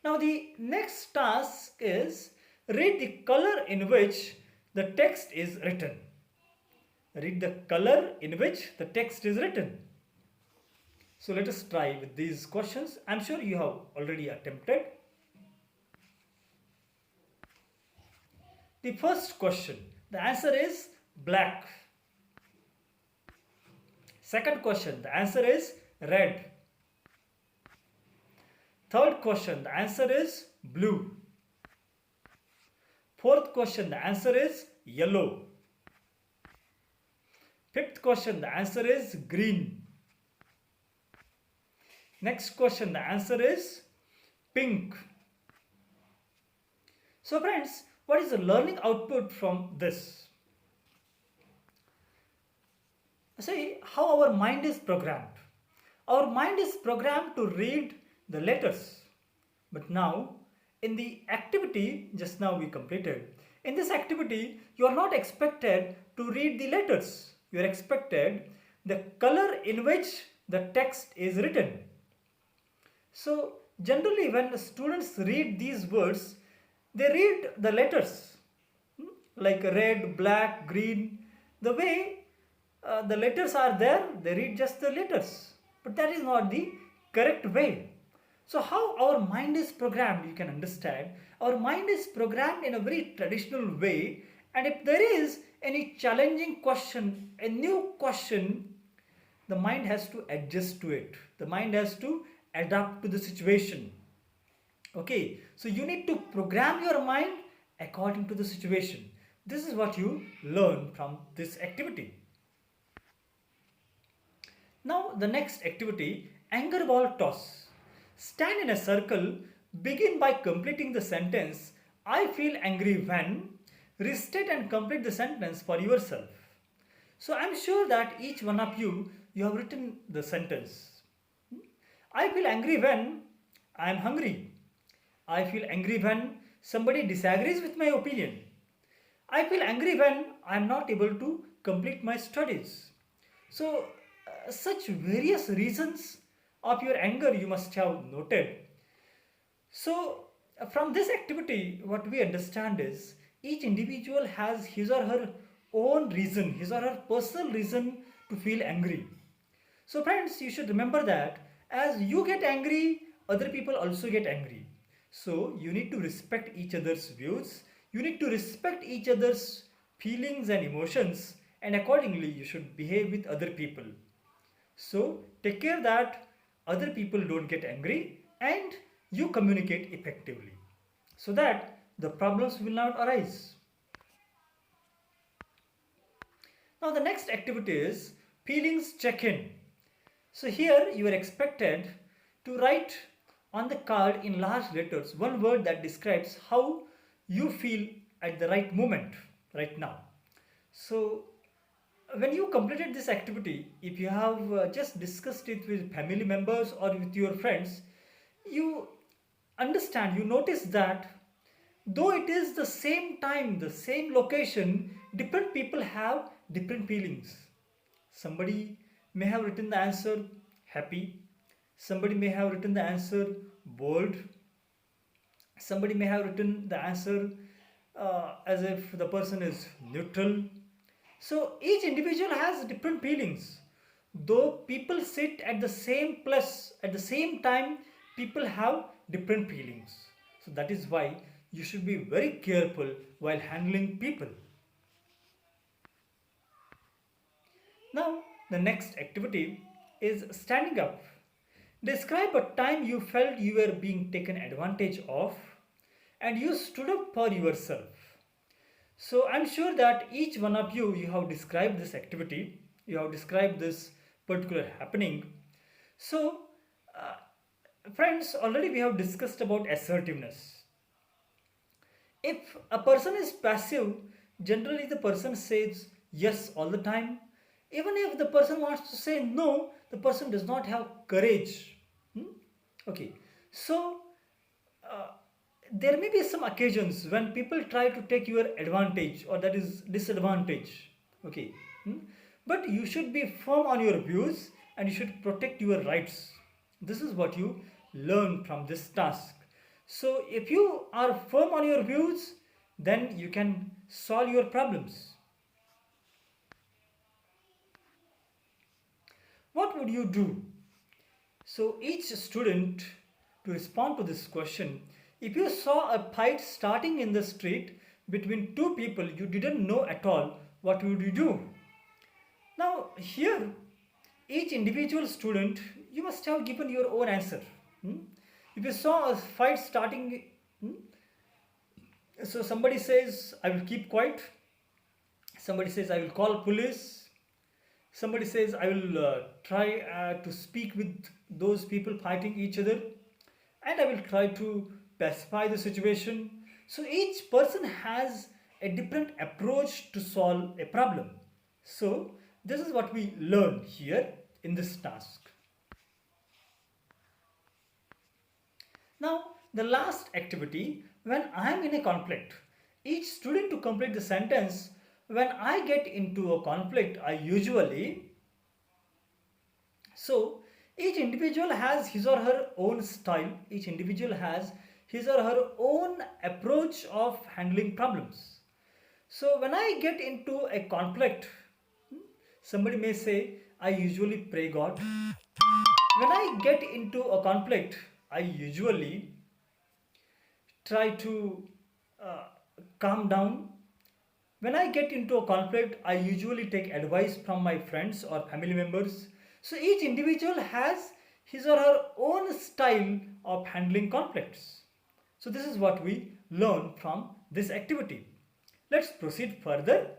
Now the next task is read the color in which the text is written. Read the color in which the text is written. So let us try with these questions. I'm sure you have already attempted. The first question, the answer is black. Second question, the answer is red. Third question, the answer is blue. Fourth question, the answer is yellow. Fifth question, the answer is green. Next question, the answer is pink. So friends, what is the learning output from this? See how our mind is programmed. Our mind is programmed to read the letters. But now, in the activity just now we completed, in this activity, you are not expected to read the letters. You are expected the color in which the text is written. So, generally, when students read these words, they read the letters like red, black, green. The way the letters are there, they read just the letters. But that is not the correct way. So, how our mind is programmed, you can understand. Our mind is programmed in a very traditional way, and if there is any challenging question, a new question, the mind has to adjust to it. The mind has to adapt to the situation. Okay, so you need to program your mind according to the situation. This is what you learn from this activity. Now, the next activity, anger ball toss. Stand in a circle, begin by completing the sentence, I feel angry when, restate and complete the sentence for yourself. So, I am sure that each one of you have written the sentence. I feel angry when I am hungry. I feel angry when somebody disagrees with my opinion. I feel angry when I am not able to complete my studies. So, such various reasons of your anger you must have noted. So, from this activity, what we understand is each individual has his or her own reason, his or her personal reason to feel angry. So, friends, you should remember that as you get angry, other people also get angry. So, you need to respect each other's views, you need to respect each other's feelings and emotions, and accordingly, you should behave with other people. So, take care that other people don't get angry and you communicate effectively so that the problems will not arise. Now, the next activity is feelings check in. So, here you are expected to write on the card in large letters one word that describes how you feel at the right moment, right now. So, when you completed this activity, if you have just discussed it with family members or with your friends, you understand, you notice that though it is the same time, the same location, different people have different feelings. Somebody may have written the answer happy, somebody may have written the answer bold, somebody may have written the answer as if the person is neutral. So each individual has different feelings. Though people sit at the same place at the same time, people have different feelings. So that is why you should be very careful while handling people. Now, the next activity is standing up. Describe a time you felt you were being taken advantage of and you stood up for yourself. So I'm sure that each one of you have described this activity, you have described this particular happening. So, uh, friends, already we have discussed about assertiveness. If a person is passive, generally the person says yes all the time. Even if the person wants to say no, the person does not have courage. Hmm? Okay, so uh, there may be some occasions when people try to take your advantage or that is disadvantage. Okay, hmm? But you should be firm on your views and you should protect your rights. This is what you learn from this task. So if you are firm on your views, then you can solve your problems. What would you do? So each student, to respond to this question, if you saw a fight starting in the street between two people you didn't know at all, what would you do? Now here, each individual student, you must have given your own answer. Hmm? If you saw a fight starting, hmm, so somebody says, I will keep quiet. Somebody says, I will call police. Somebody says, I will try to speak with those people fighting each other, and I will try to pacify the situation. So each person has a different approach to solve a problem. So this is what we learn here in this task. Now, the last activity, when I am in a conflict, each student to complete the sentence, when I get into a conflict, I usually, so each individual has his or her own style, each individual has his or her own approach of handling problems. So when I get into a conflict, somebody may say, I usually pray God. When I get into a conflict, I usually try to uh, calm down. When I get into a conflict, I usually take advice from my friends or family members. So each individual has his or her own style of handling conflicts. So this is what we learn from this activity. Let's proceed further.